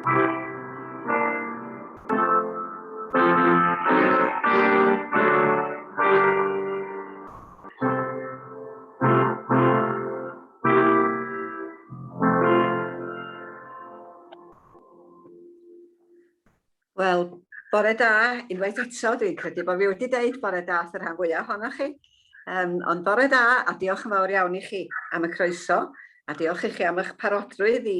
Wel, bore da, unwaith eto, dwi'n credu bod fi wedi deud bore da y rhan fwyaf ohonoch chi. Ond bore da, a diolch yn fawr iawn i chi am y croeso, a diolch i chi am eich parodrwydd i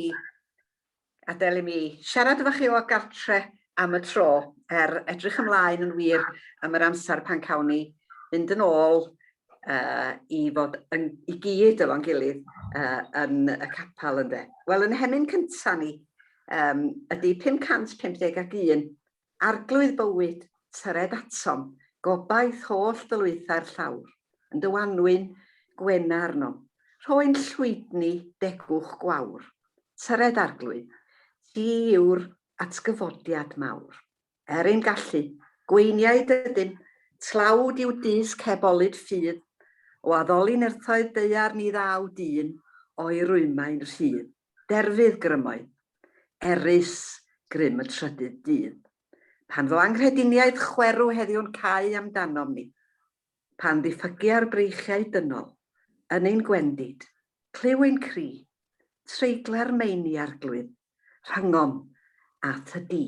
adael i mi siarad efo chi o gartre am y tro, edrych ymlaen yn wir am yr amser pan cawn ni fynd yn ôl i fod i gyd efo'n gilydd yn y capel ynde. Wel, yn hemyn cynta ni, ydy 551, arglwydd bywyd, tyred atom, gobaith holl ddylwythau'r llawr, yn dywanwyn gwena arno, rhoi'n llwydni degwch gwawr, tyred arglwydd, ti yw'r atgyfodiad mawr. Ein gallu, gweiniau dydyn, tlawd i'w dysg hebolyd ffydd, o addoli nerthoedd deiar ni ddaw dyn, o'i rwymau'n rhydd, derfydd grymoedd, erys grym y trydydd dydd. Pan fo anghrediniaeth chwerw heddiw'n cau amdanom ni, pan ddiffygia'r breichiau dynol, yn ein gwendid, cliw ein cri, treigla'r meini arglwydd, rhangom at y di.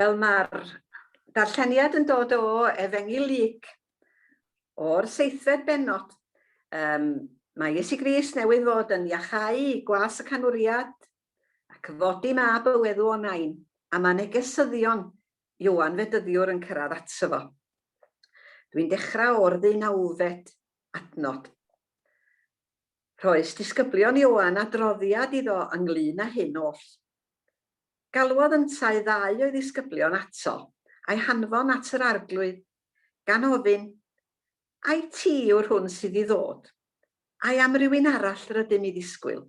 Wel, mae'r darlleniad yn dod o Efengi Lyc o'r 7fed bennod. Mae Iesu Grist newydd fod yn iachau gwas y canwriad ac fodi mab y weddw o nain, a mae negesyddion Ioan Fedyddiwr yn cyrraedd ato fo. Dwi'n dechrau o'r ddeunawfed adnod. Rhoes disgyblion Ioan adroddiad iddo ynglyn â hyn oll. Galwodd yntau 2 o'i ddisgyblion ato, a'i hanfon at yr arglwydd, gan ofyn, ai ti yw'r hwn sydd i ddod, ai am rywun arall rydym i ddisgwyl.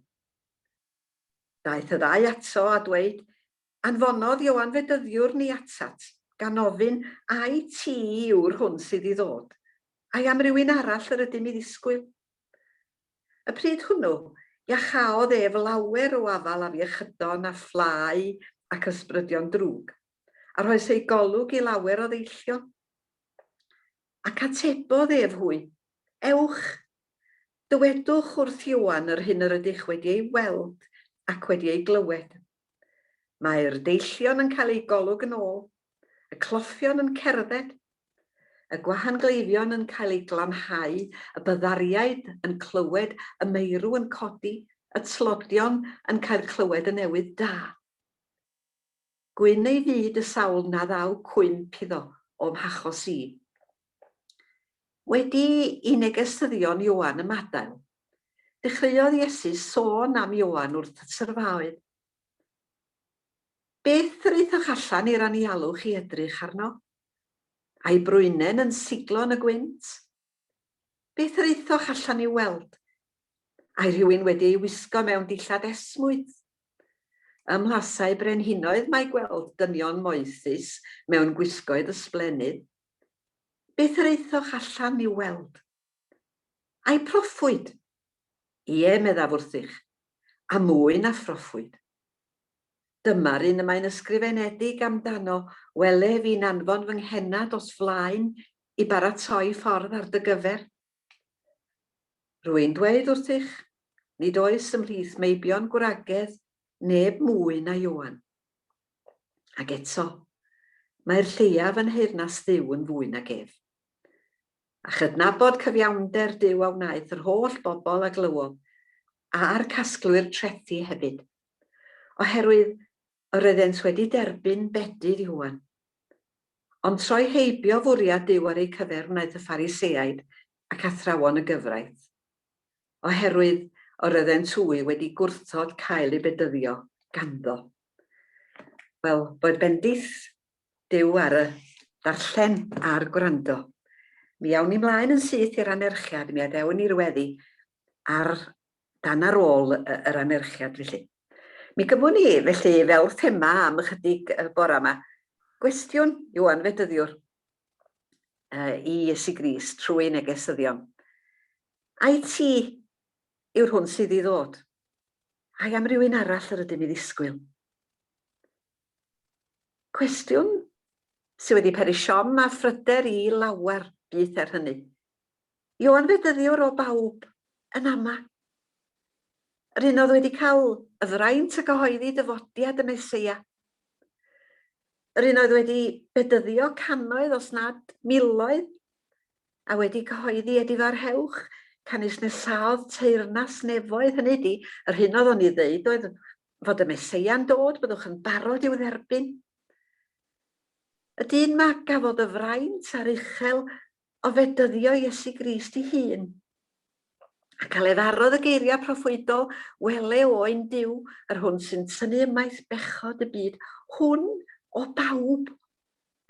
Daeth y 2 ato a dweud, anfonodd Ioan Fedyddiwr ni atat, gan ofyn, ai ti yw'r hwn sydd i ddod, ai am rywun arall rydym i ddisgwyl. Y pryd hwnnw, iachawdd ef lawer o afal ar iechydon a phlai ac ysbrydion drwg, a rhoes ei golwg i lawer o ddeillio. Ac atebodd ef hwy, ewch, dywedwch wrth Ioan yr hyn yr ydych wedi ei weld ac wedi ei glywed. Mae'r deillion yn cael ei golwg yn ôl, y cloffion yn cerdded, y gwahangleifion yn cael ei glanhau, y byddariaid yn clywed, y meirw yn codi, y tlodion yn cael clywed y newydd da. Gwyn ei fyd y sawl na 9 cwymp iddo o'm hachos i. Wedi i negesyddion Ioan y Madael, dechreuodd Iesu sôn am Ioan wrth y syrfaoedd. Beth yr eithaf allan i'r anialwch i edrych arno? A'i brwynen yn siglon y gwynt? Beth yr eithaf allan i weld? A'i rhywun wedi ei wisgo mewn dillad esmwyth? Ymhlasau brenhinoedd mae gweld dynion moethus mewn gwisgoedd ysblenydd. Beth yr eithaf allan i weld? A'i proffwyd? Ie, meddaf wrthych, a mwy na phroffwyd. Dyma'r un y mae'n ysgrifenedig amdano, wele fi'n anfon fy nghenad os flaen i baratoi ffordd ar dy gyfer. Rwy'n dweud wrthych, nid oes ymhlith meibion gwragedd neb mwy na Ioan. Ac eto, mae'r lleiaf yn heyrnas Dduw yn fwy nag ef. A chydnabod cyfiawnder Duw a wnaeth yr holl bobl a glywodd, a'r casglwyr trethi hefyd, oherwydd yr oeddent wedi derbyn bedydd Ioan. Ond troi heibio fwriad Duw ar ei cyfer wnaeth y Phariseaid ac athrawon y gyfraith, oherwydd yr oeddent twy wedi gwrthod cael ei bedyddio ganddo. Wel, bod bendith Duw ar y darllen a'r gwrando. Mi awn ni mlaen yn syth i'r anerchiad, mi adewn ni'r weddi dan ar ôl yr anerchiad felly. Mi gymwn ni felly fel thema am ychydig bore yma. Gwestiwn Ioan Fedyddiwr i Iesu Grist trwy negesyddion. Ai ti yw'r hwn sydd i ddod? Ai am rywun arall yr ydym i ddisgwyl? Cwestiwn sydd wedi peri siom a phryder i lawer byth hynny. Ioan Fedyddiwr o bawb yn ama. Yr un oedd wedi cael y fraint a gyhoeddi dyfodiad y Meseia. Yr un oedd wedi bedyddio cannoedd os nad miloedd a wedi cyhoeddi edifarhewch canis nesaodd teyrnas nefoedd, hynny ydi, yr hyn oedd o'n i ddeud oedd fod y Meseia'n dod, byddwch yn barod i'w dderbyn. Y dyn ma gafodd y fraint a'r uchel o fedyddio Iesu Grist ei hun. A cael efarodd y geiriau proffwydol, wele oen Duw, yr hwn sy'n tynnu ymaith bechod y byd, hwn o bawb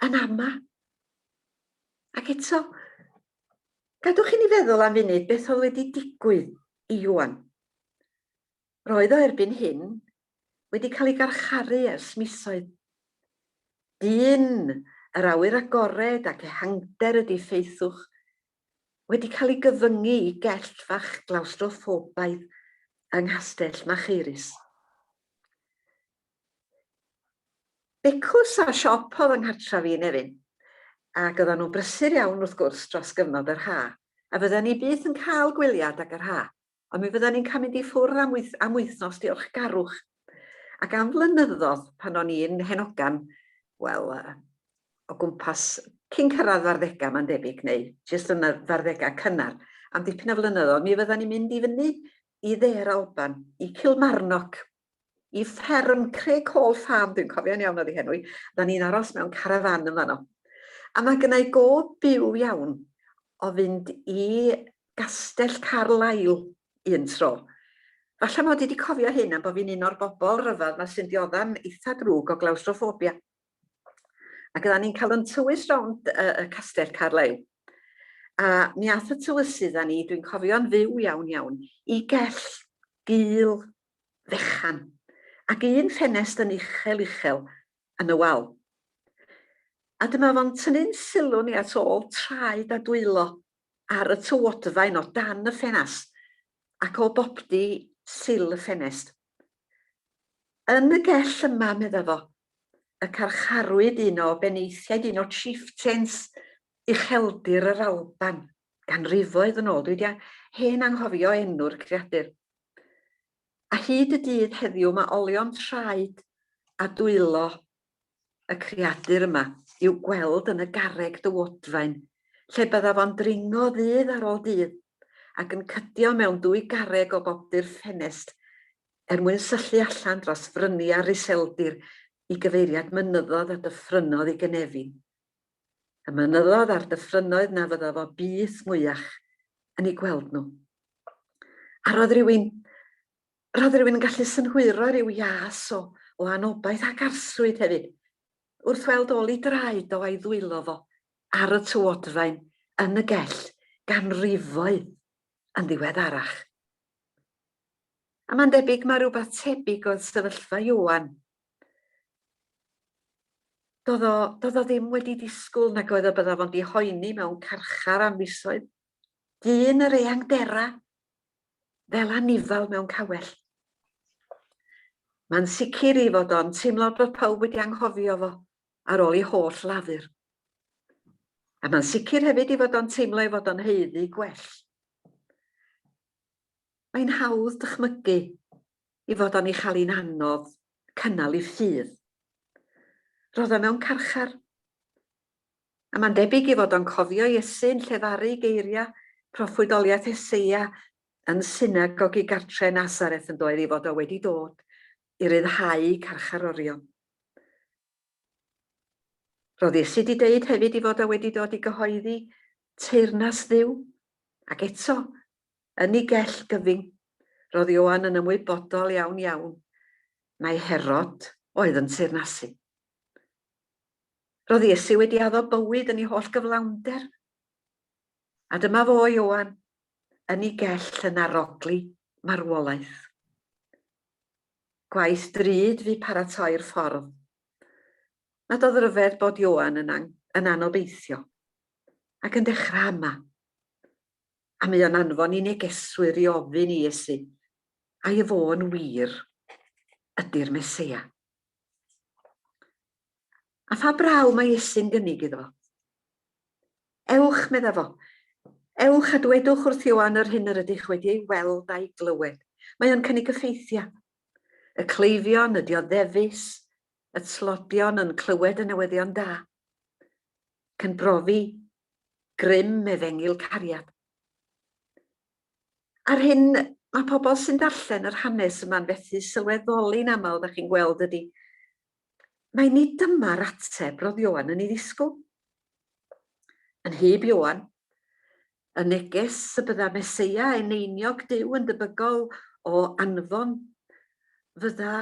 yn ama. Ac eto, gadwch i ni feddwl am funud beth oedd wedi digwydd i Ioan. Roedd o erbyn hyn wedi cael ei garcharu ers misoedd. Dyn yr awyr agored ac ehangder y diffeithwch wedi cael ei gyfyngu i gell fach glawstroffobaidd yng Nghastell Macheirys. Becws a siop oedd yng nghartra fi nefyn, ac oedden nhw'n brysur iawn wrth gwrs dros gyfnod yr ha, a fydden ni byth yn cael gwyliad ag yr ha, ond mi fydden ni'n cael mynd i ffwrdd am wythnos diolchgarwch. Ac am flynyddoedd pan o'n i'n henogan, wel, o gwmpas cyn cyrraedd farddegau mae'n debyg, neu jyst yn y farddegau cynnar, am dipyn o flynyddoedd, mi fyddan ni'n mynd i fyny i Dde'r Alban, i Kilmarnock, i fferm Creg Hall Farm, dwi'n cofio'n iawn oedd ei henwi, da ni'n aros mewn carafan yn fanno. A mae gennau go byw iawn o fynd i Gastell Carlisle un tro. Falle mod i wedi cofio hyn am bod fi'n un o'r bobl rhyfedd na sy'n diodda'n eitha drwg o glawstrophobia. Ac oedden ni'n cael yn tywys rownd y Castell Carlisle. A mi ath y tywysydd â ni, dwi'n cofio'n fyw iawn, i gell gul fechan. Ac un ffenest yn uchel yn y wal. A dyma fo'n tynnu'n sylw ni at ôl traed a dwylo ar y tywodfaen o dan y ffenast ac o bopdi sil y ffenest. Yn y gell yma, medda fo, y carcharwyd un o beneithiaid, un o chieftains ucheldir yr Alban, ganrifoedd yn ôl. Dwi wedi hen anghofio enw'r creadur. A hyd y dydd heddiw mae olion traed a dwylo y creadur yma i'w gweld yn y garreg dywodfaen, lle bydda fo'n dringo ddydd ar ôl dydd ac yn cydio mewn dwy garreg o bopdi'r ffenest mwyn syllu allan dros frynu a riseldir i gyfeiriad mynyddodd a dyffrynnodd i Genefin. Y mynyddodd a'r dyffrynnoedd na fydda fo byth mwyach yn ei gweld nhw. A roedd rywun yn gallu synhwyro ryw ias o anobaith ac arswyd hefyd, wrth weld ôl i draed o a'i ddwylo fo ar y tywodfaen yn y gell ganrifoedd yn ddiweddarach. A mae'n debyg mae rhywbeth tebyg oedd sefyllfa Ioan. Doedd o ddim wedi disgwyl nag oedd o bydda fo'n dihoeni mewn carchar am fisoedd. Dyn yr eangdera, fel anifal mewn cawell. Mae'n sicr i fod o'n teimlo bod pawb wedi anghofio fo ar ôl ei holl lafur. A mae'n sicr hefyd i fod o'n teimlo i fod o'n heuddu gwell. Mae'n hawdd dychmygu i fod o'n ei chael hi'n anodd cynnal i ffydd. Roedd o mewn carchar. A mae'n debyg i fod o'n cofio Iesu'n llefaru geiriau proffwydoliaeth Eseia yn synagog i gartre Nazareth yn doedd i fod o wedi dod i ryddhau carcharorion. Roedd Iesu wedi deud hefyd i fod o wedi dod i gyhoeddi teyrnas Dduw. Ac eto, yn ei gell gyfing, roedd Ioan yn ymwybodol iawn mae Herod oedd yn teyrnasu. Roedd Iesu wedi addo bywyd yn ei holl gyflawnder. A dyma fo Ioan yn ei gell yn arogli marwolaeth. Gwaith drud fu paratoi'r ffordd. Nad oedd ryfedd bod Ioan yn anobeithio ac yn dechrau yma. A mae o'n anfon i negeswyr i ofyn i Iesu, a i fo yn wir ydy'r Meseia. A pha braw mae Iesu'n gynnig iddo fo. Ewch, medda fo. Ewch a dwedwch wrth Ioan yr hyn yr ydych wedi ei weld a'i glywed. Mae o'n cynnig effeithia. Y cleifion, y dioddefus, y tlodion yn clywed y newyddion da. Cyn brofi grym efengil cariad. Ar hyn, mae pobl sy'n darllen yr hanes yma'n fethu sylweddoli'n aml, da chi'n gweld ydy. Mae nid dyma'r ateb roedd Ioan yn ei ddisgwyl. Yn hyb Ioan, y neges y bydda Meseia eneiniog Duw yn debygol o anfon fydda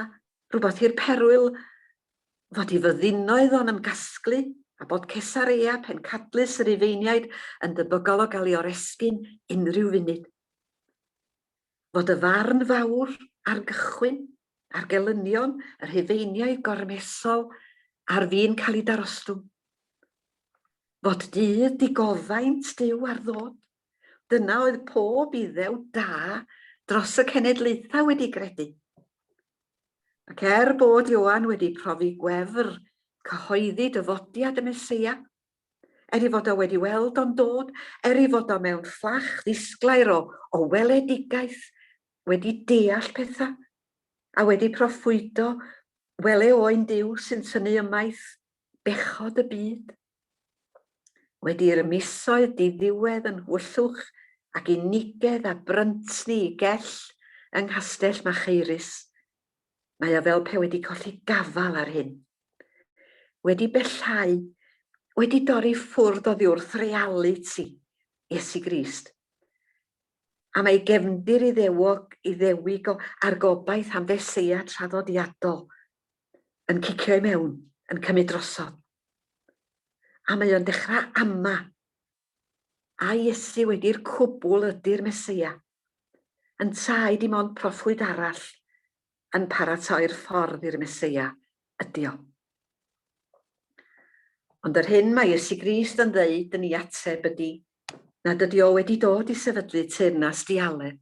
rhywbeth i'r perwyl fod i fyddinoedd o'n ymgasglu a bod Cesarea Pencadlys yr Ifeiniaid yn debygol o gael ei oresgyn unrhyw funud. Fod y farn fawr ar gychwyn, ar gelynion, yr Hifeiniaid gormesol a'r fi'n cael ei darostwm. Fod dydd digofaint Duw ar ddod. Dyna oedd pob iddew da dros y cenedlaethau wedi gredu. Ac bod Ioan wedi profi gwefr cyhoeddi dyfodiad y Meseia, ei fod o wedi weld o'n dod, ei fod o mewn fflach ddisglair o weledigaeth, wedi deall pethau, a wedi proffwydo wele oen Duw sy'n tynnu ymaith bechod y byd. Wedi'r misoedd diddiwedd yn hwyllwch ac unigedd a bryntni i gell yng Nghastell Macheirys, Mae o fel pe wedi colli gafal ar hyn. Wedi bellhau, wedi dorri ffwrdd oddi wrth realiti Iesu Grist. A mae gefndir i ddewig ar gobaith am Feseia traddodiadol yn cicio i mewn, yn cymryd drosodd. A mae o'n dechrau ama. A Iesu wedi'r cwbl ydy'r Meseia. Yn tai dim ond proffwyd arall yn paratoi'r ffordd i'r Meseia ydi o. Ond yr hyn mae Iesu Grist yn ddeud yn ei ateb ydy nad ydi o wedi dod i sefydlu teyrnas dialed,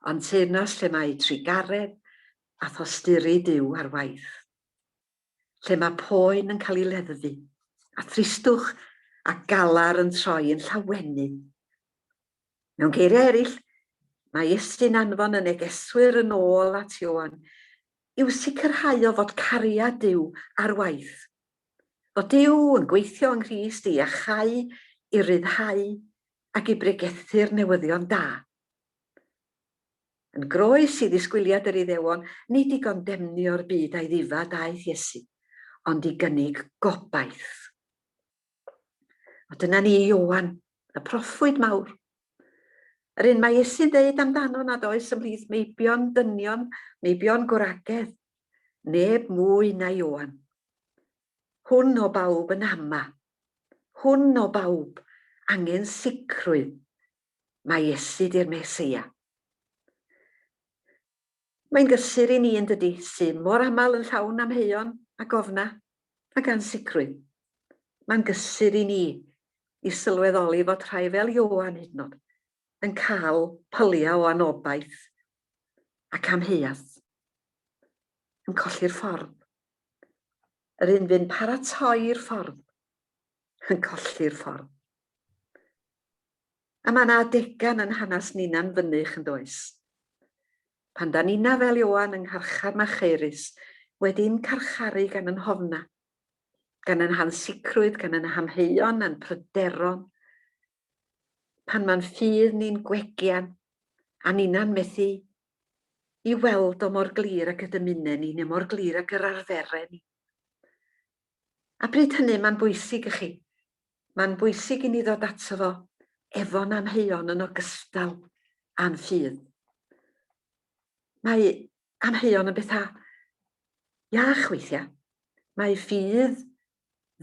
ond teyrnas lle mae trigaredd a thosturi Duw ar waith. Lle mae poen yn cael ei leddfu, a thristwch a galar yn troi yn llawenydd. Mewn geiriau eraill, mae Iesu'n anfon y negeswyr yn ôl at Ioan i'w sicrhau o fod cariad Duw ar waith. Fod Duw yn gweithio yng Nghrist i achau, i ryddhau ac i bregethu'r newyddion da. Yn groes i ddisgwiliad yr Iddewon, nid i gondemnio'r byd a'i ddifa daeth Iesu, ond i gynnig gobaith. O dyna ni Ioan, y proffwyd mawr. Yr un mae Iesu'n deud amdano nad oes ymhlith meibion dynion, meibion gwragedd, neb mwy na Ioan. Hwn o bawb yn ama. Hwn o bawb angen sicrwydd mae Iesu di'r Meseia. Mae'n gysur i ni yn dydi, sy'n mor aml yn llawn amheuon a gofna ac ansicrwydd. Mae'n gysur i ni i sylweddoli fod rhai fel Ioan hyd yn oed yn cael pyliau o anobaith ac amheuaeth, yn colli'r ffordd. Yr un fy'n paratoi'r ffordd, yn colli'r ffordd. A mae yna adegan yn hanes Nina'n fynych yn does. Pan da Nina fel Ioan yng ngharchar Macheirus wedi'n carcharu gan yn hofna, gan yn hansicrwydd, gan yn hamheuon, yn pryderon. Pan mae'n ffydd ni'n gwegian, a Nina'n methu i weld o mor glir ac y dymunau ni, neu mor glir ac yr arferau ni. A bryd hynny mae'n bwysig i chi. Mae'n bwysig i ni ddod ato fo efo'n amheuon yn ogystal a'n ffydd. Mae amheuon yn bethau iach weithiau. Mae ffydd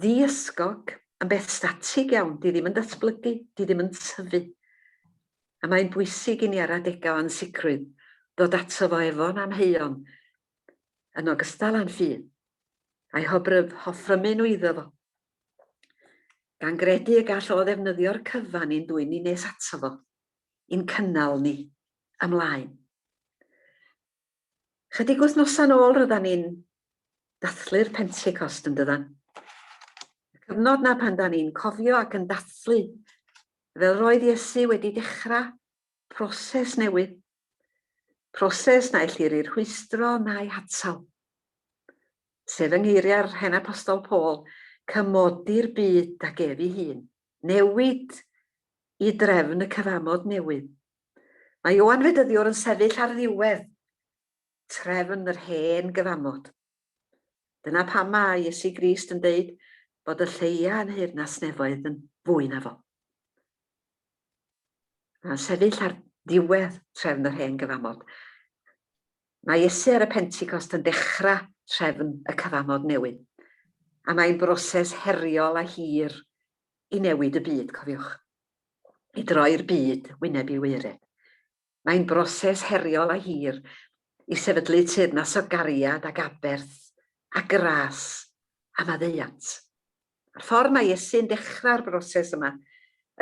ddiysgog yn beth statig iawn, di ddim yn datblygu, di ddim yn tyfu. A mae'n bwysig i ni ar adegau o ansicrwydd ddod ato fo efo'n amheuon yn ogystal a'n ffydd. A'i hoffrymu nhw iddo fo. Gan gredu y gall o ddefnyddio'r cyfan i'n dwy'n ni nes ato fo, i'n cynnal ni ymlaen. Chydig wythnosa'n ôl ryddan ni'n dathlu'r Pentecost yn dydan. Y cyfnod na pan da ni'n cofio ac yn dathlu fel roedd Iesu wedi dechrau proses newydd. Proses na ellir i'r rhwystro na'i hatal. Sef yng ngeiriau'r hen apostol Paul, cymodi'r byd ag ef ei hun, newid i drefn y cyfamod newydd. Mae Ioan Fedyddiwr yn sefyll ar ddiwedd trefn yr hen gyfamod. Dyna pam mae Iesu Grist yn deud bod y lleia yn Nheyrnas Nefoedd yn fwy na fo. Mae'n sefyll ar ddiwedd trefn yr hen gyfamod. Mae Iesu ar y Pentecost yn dechrau trefn y cyfamod newydd. A mae'n broses heriol a hir i newid y byd, cofiwch. I droi'r byd wyneb i weired. Mae'n broses heriol a hir i sefydlu teyrnas o gariad ag aberth a gras a maddeuant. A'r ffordd mae Iesu'n dechrau'r broses yma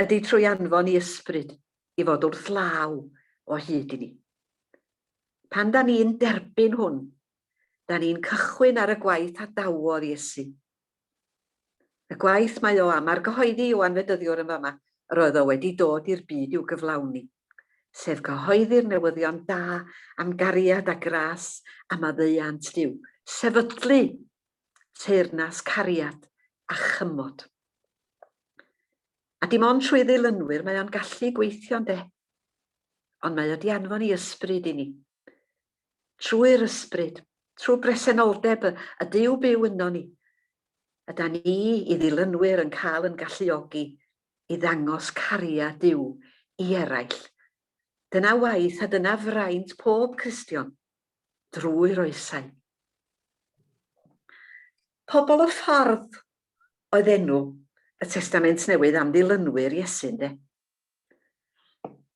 ydy trwy anfon i ysbryd i fod wrth law o hyd i ni. Pan da ni'n derbyn hwn, da ni'n cychwyn ar y gwaith adawodd Iesu. Y gwaith mae o am ar gyhoeddi Ioan Fedyddiwr yn fama, roedd o wedi dod i'r byd i'w gyflawni, sef cyhoeddi'r newyddion da am gariad a gras a maddeuant Duw, sefydlu teyrnas cariad a chymod. A dim ond trwy ddilynwyr mae o'n gallu gweithio'n de, ond mae o di anfon i ysbryd i ni. Trwy'r ysbryd, Trwy bresenoldeb y Duw byw yno ni, yda ni i ddilynwyr yn cael yn galluogi i ddangos cariad Duw i eraill. Dyna waith a dyna fraint pob Cristion drwy'r oesau. Pobol y ffordd oedd enw y Testament Newydd am ddilynwyr Iesu, ynde.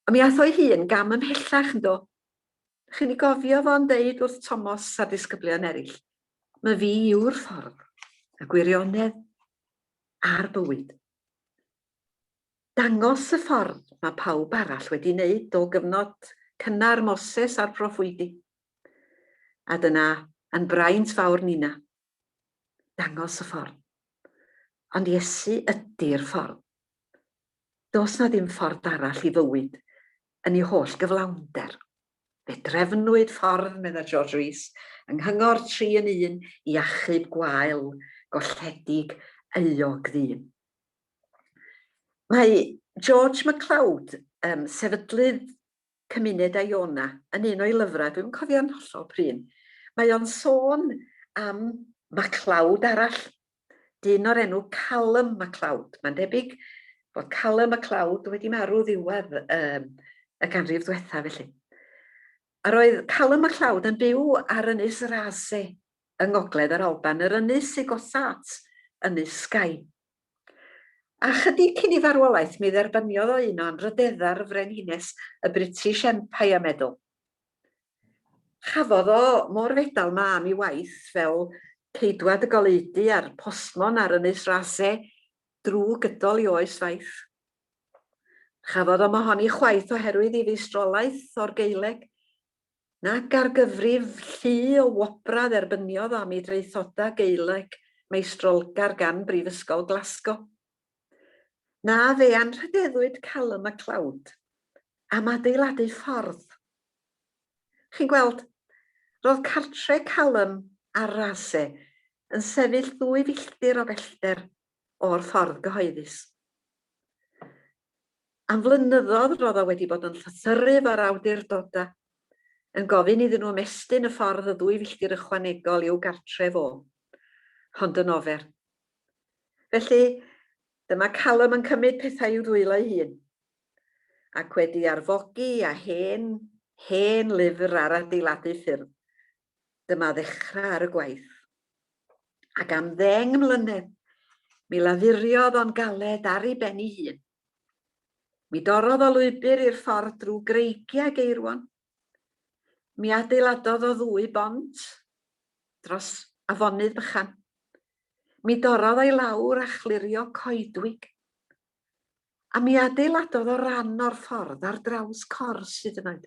A mi ath o'i hun gam ymhellach, yndo. Chi'n ei gofio fo'n deud wrth Thomas a disgyblion eraill, mae fi yw'r ffordd, y gwirionedd a'r bywyd. Dangos y ffordd mae pawb arall wedi wneud o gyfnod cynnar Moses a'r proffwydi. A dyna yn braint fawr nina. Dangos y ffordd. Ond Iesu ydy'r ffordd. Does na ddim ffordd arall i fywyd yn ei holl gyflawnder. Fe drefnwyd ffordd, medda George Rees, yng nghyngor 3-1 i achub gwael, golledig, euog ddyn. Mae George MacLeod, sefydlydd cymuned Iona, yn un o'i lyfrau, dwi'n cofio'n hollol prin, mae o'n sôn am MacLeod arall, dyn o'r enw Callum MacLeod. Mae'n debyg bod Callum MacLeod wedi marw ddiwedd y ganrif diwethaf felly. A roedd Callum MacLeod yn byw ar Ynys Rase yng ngogledd yr Alban, yr ynys sy'n gosat Ynys Skye. A chydig cyn i farwolaeth mi dderbyniodd o un o'n rydeddar frenhines y British Empire Medal. Chafodd o mor fedal ma am ei waith fel ceidwad y goleudy a'r postmon ar Ynys Rase drwy gydol i oes faith. Chafodd o mohoni chwaith oherwydd i feistrolaeth o'r Gaeleg, nac ar gyfrif llu o wobra dderbyniodd am ei draethoda Gaeleg meistrolgar gan Brifysgol Glasgow. Na fe anrhydeddwyd Callum MacLeod am adeiladu ffordd. Chi'n gweld, roedd cartre Callum ar Rase yn sefyll 2 filltir o bellter o'r ffordd gyhoeddus. Am flynyddoedd roedd o wedi bod yn llythyru fo'r awdurdoda, yn gofyn iddyn nhw ymestyn y ffordd y 2 filltir ychwanegol i'w gartre fo, ond yn ofer. Felly, dyma Callum yn cymryd pethau i'w dwylo ei hun, ac wedi arfogi a hen lyfr ar adeiladu ffyrdd. Dyma ddechrau ar y gwaith. Ac am 10 mlynedd, mi lafuriodd o'n galed ar ei ben ei hun. Mi dorrodd o lwybr i'r ffordd drwy greigiau geirwan. Mi adeiladodd o 2 bont dros afonydd bychan. Mi dorrodd o'i lawr a chlirio coedwig. A mi adeiladodd o ran o'r ffordd ar draws cors hyd yn oed.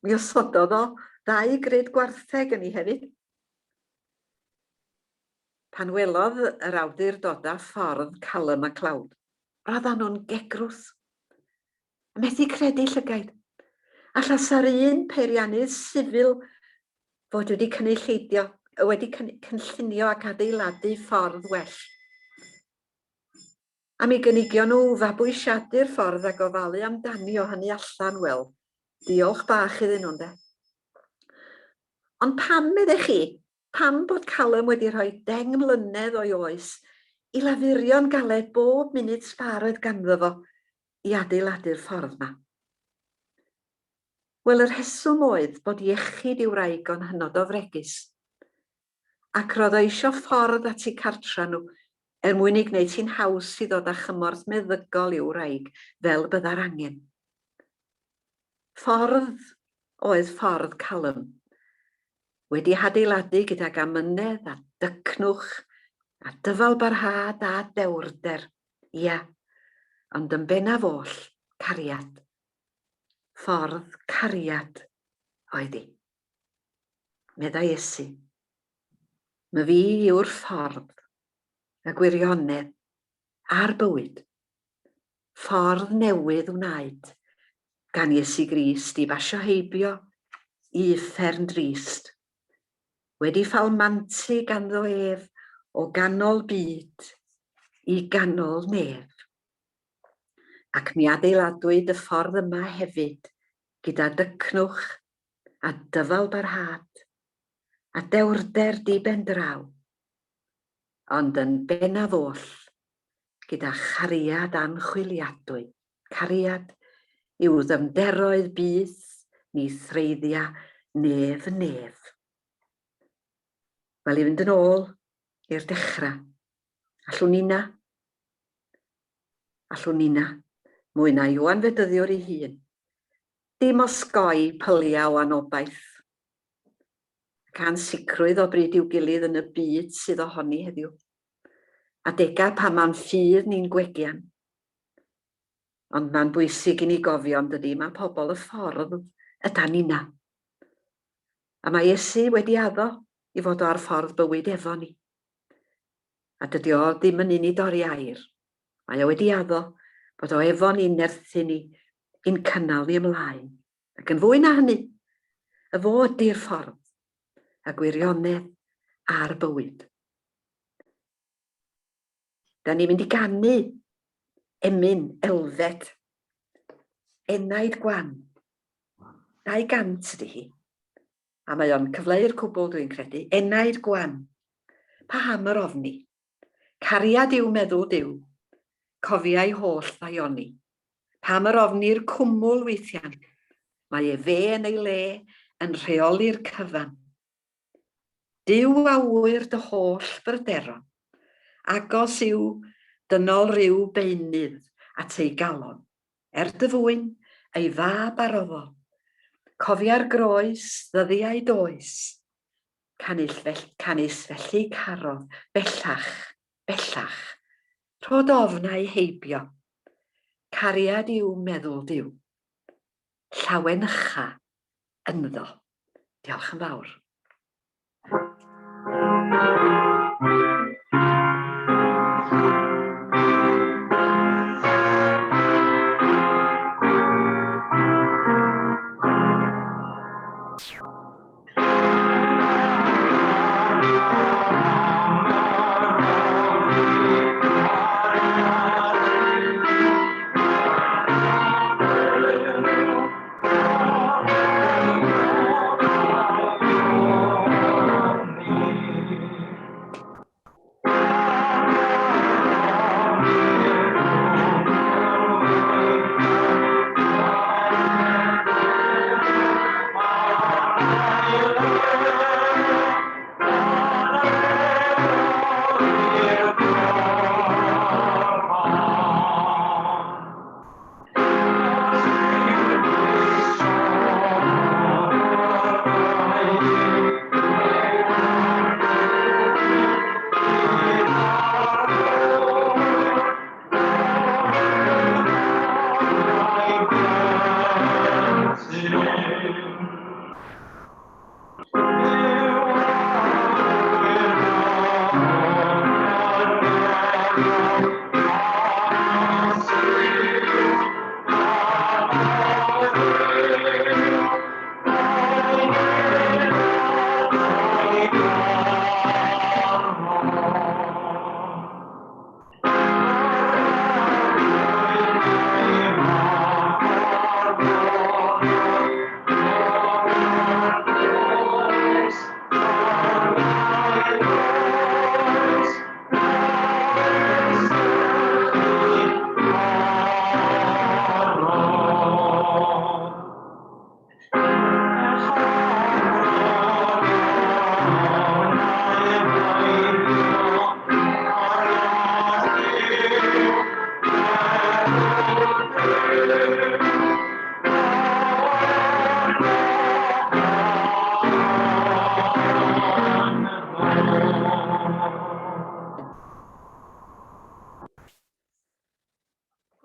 Mi osododd o 2 grid gwartheg yn ei hefyd. Pan welodd yr awdurdoda ffordd Callum MacLeod, roeddan nhw'n gegrwth. Methu credu llygaid. A llasa'r un peiriannydd sifil fod wedi cynllunio ac adeiladu ffordd well. A mi gynigio nhw fabwysiadu'r ffordd a gofalu amdani o hynny allan, wel, diolch bach iddyn nhw, ynde. Ond pam meddech chi, pam bod Callum wedi rhoi 10 mlynedd o'i oes i lafurio'n galed bob munud sbarod ganddo fo i adeiladu'r ffordd yma? Wel, yr rheswm oedd bod iechyd i'w wraig o'n hynod o fregus, ac roedd o isio ffordd at ei cartra nhw mwyn i gwneud hi'n haws i ddod â chymorth meddygol i'w wraig fel bydda'r angen. Ffordd oedd ffordd Callum, wedi adeiladu gydag amynedd a dycnwch, a dyfalbarhad a dewrder, ia, ond yn bennaf oll, cariad. Ffordd cariad oedd hi. Medda Iesu, mae fi yw'r ffordd, y gwirionedd a'r bywyd. Ffordd newydd wnaed gan Iesu Grist i basio heibio i uffern drist. Wedi ffalmantu ganddo ef o ganol byd i ganol nef. Ac mi adeiladwyd y ffordd yma hefyd gyda dycnwch a dyfalbarhad a dewrder di ben draw, ond yn bennaf oll, gyda chariad anchwiliadwy, cariad yw ddymderoedd byth ni threiddia nef yn nef. Wel, i fynd yn ôl i'r dechrau. Allwn nina, mwy na Ioan fedyddiwr ei hun. Dim osgoi pyliau o anobaith. Ac ansicrwydd o bryd i'w gilydd yn y byd sydd ohoni heddiw. Adega pan ma'n ffydd ni'n gwegian. Ond mae'n bwysig i ni gofio yn dydy, mae pobl y ffordd ydan nina. A mae Iesu wedi addo i fod o ar ffordd bywyd efo ni. A dydy o ddim yn unig o'r air. Mae o wedi addo bod o efo ni'n nerthu ni, i'n cynnal ni ymlaen. Ac yn fwy na hynny, y fo ydy'r ffordd, a gwirionedd a'r bywyd. Da ni'n mynd i ganu emyn elfed, enaid gwan, 200 ydy hi. A mae o'n cyfleu'r cwbl dwi'n credu, enaid gwan, paham yr ofni, cariad i'w meddwl Duw, cofiau holl ddaioni, pam yr ofni'r cwmwl weithiau, mae e fe yn ei le yn rheoli'r cyfan. Duw a wyr dy holl bryderon, agos yw dynol ryw beunydd at ei galon, dy fwyn ei fab aroddo, cofia'r groes ddyddiau does, canys felly carodd bellach, bellach, rhod ofnau heibio, cariad i'w meddwl Duw, llawen ycha ynddo. Diolch yn fawr.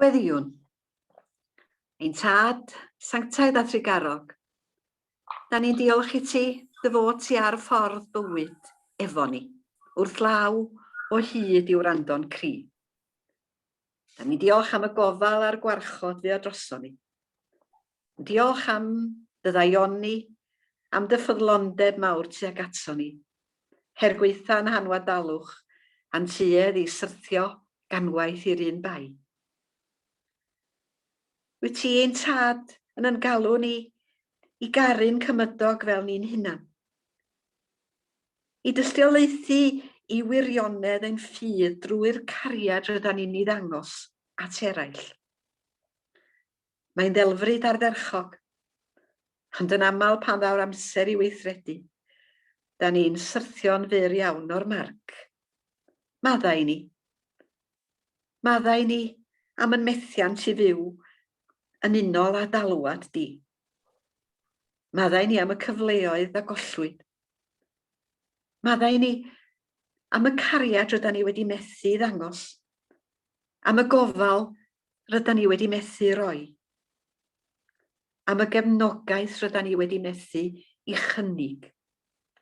Gweddiwn, ein tad, sanctaidd a thrigarog, da ni'n diolch i ti, dy fod ti ar ffordd bywyd efo ni, wrth law o hyd i'w rando'n cri. Da ni'n diolch am y gofal a'r gwarchod fe o droson ni. Diolch am dy ddaioni, am dy ffyddlondeb mawr tuag ato ni, her gweitha'n hanwadalwch, a'n tuedd i syrthio ganwaith i'r un bai. Wyt ti ein tad yn galw ni i garu'n cymydog fel ni'n hunan. I dystiolaethu I wirionedd ein ffydd drwy'r cariad rydyn ni'n ei ddangos at eraill. Mae'n ddelfryd ardderchog, ond yn aml pan ddaw'r amser I weithredu, da ni'n syrthio'n fyr iawn o'r marc. Maddau ni. Maddau ni am yn methiant I fyw yn unol â dalwad di. Maddau ni am y cyfleoedd a gollwyd. Maddau ni am y cariad rydyn ni wedi methu I ddangos. Am y gofal rydyn ni wedi methu roi. Am y gefnogaeth rydyn ni wedi methu I chynnig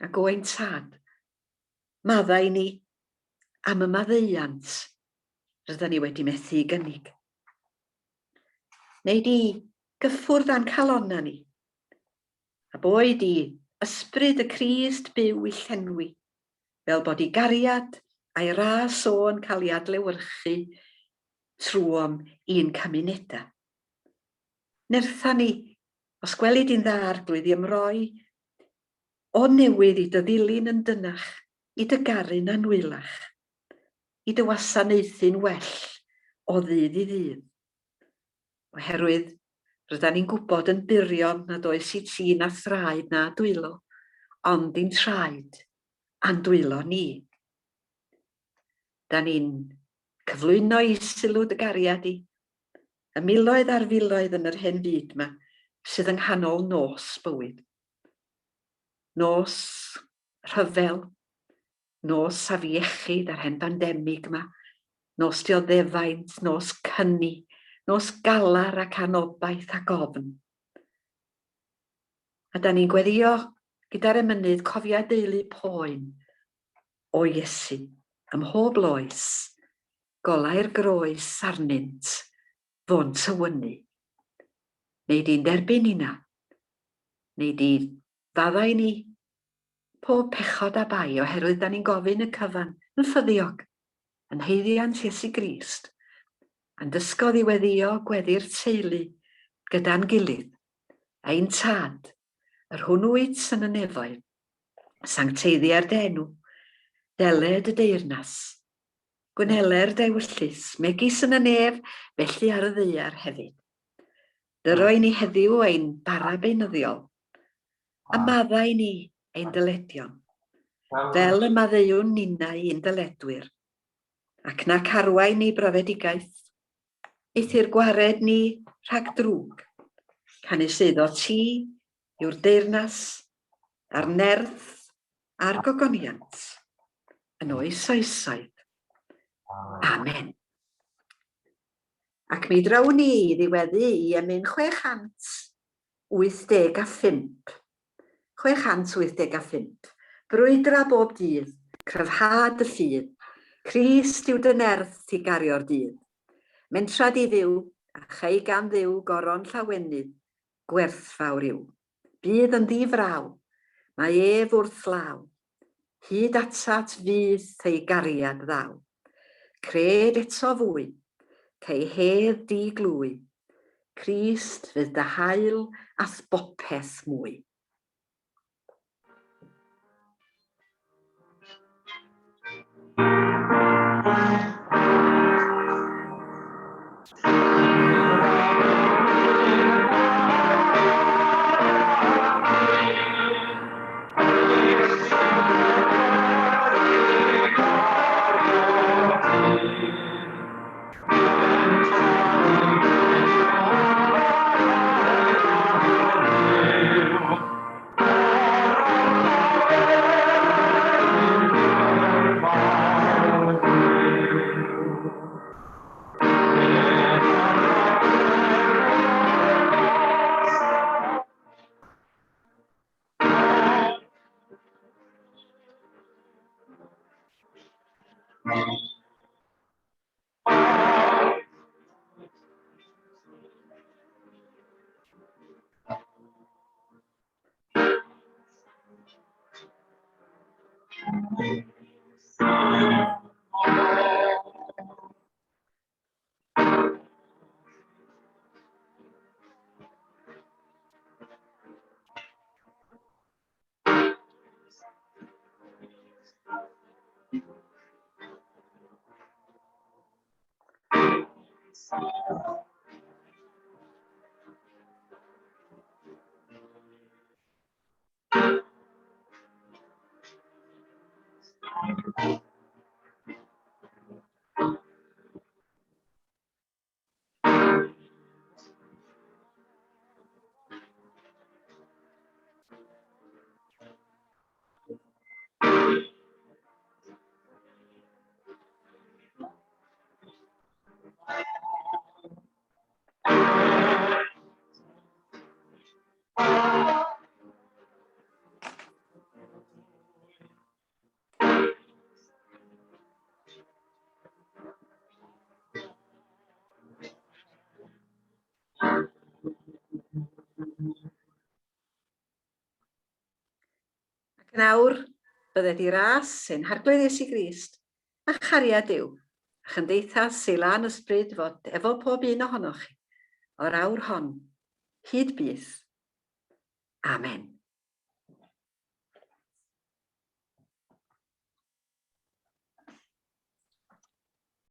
ac o ein tad. Maddau ni am y maddeuant rydyn ni wedi methu I gynnig. Neu di gyffwrdd a'n calonna ni. A boi di ysbryd y Crist byw I llenwi, fel bod I gariad a'i ras o yn cael ei adlewyrchu trwom i'n cymunedau. Nertha ni, os gweli di'n dda arglwydd I ymroi, o newydd I dy ddilyn yn dynach, I dy garu'n anwylach, I dy wasanaethu'n well o ddydd I ddydd. Oherwydd, rydyn ni'n gwybod yn burion nad oes I ti na thraed na dwylo, ond i'n traed a'n dwylo ni. Da ni'n cyflwyno I sylw dy gariad I, y miloedd ar filoedd yn yr hen byd yma sydd yng nghanol nos bywyd. Nos rhyfel, nos afiechyd ar hen bandemig yma, nos dioddefaint, nos cynni, nos galar ac anobaith ac ofn. A da ni'n gweddio gyda'r emynydd cofia deulu poen o Iesu ym mhob loes, golau'r groes arnynt, fo'n tywynu. Neu di'n derbyn una, neu di faddau ni pob pechod a bai oherwydd da ni'n gofyn y cyfan yn ffyddiog, yn haeddiant Iesu Grist, a'n dysgodd I weddio gweddi'r teulu gyda'n gilydd, a'n tad, yr hwnnwyd yn y nefoedd, sancteiddiau'r denw, deled y deyrnas, gwnele'r dewyllus, megis yn y nef, felly ar y ddaear hefyd. Dyroi ni heddiw ein bara beunyddiol, a maddau ni ein dyledion, fel y maddeuwn ninnau ein dyledwyr, ac na carwai ni brofedigaeth, eithyr gwared ni rhag drwg, canuseiddo ti yw'r deyrnas, a'r nerth, a'r gogoniant, yn oes oesoedd. Amen. Ac mi drawn ni I ddiweddu I emyn 685. 685. Brwydra bob dydd, cryfhad y ffydd, Crist yw dy nerth I gario'r dydd. Mentrad I ddiw, a chei gan ddiw goron llawenydd, gwerthfawr yw. Bydd yn ddifraw, mae ef wrth law, hyd atat fydd ei gariad ddaw. Cred eto fwy, cei hedd di glwy, Crist fydd dy hael ath bopeth mwy. Ac yn awr, bydde di ras sy'n harglwydd Iesu Grist, a chariad Duw, a chymdeithas sy'n lan ysbryd fod efo pob un ohonoch chi, o'r awr hon, hyd byth. Amen.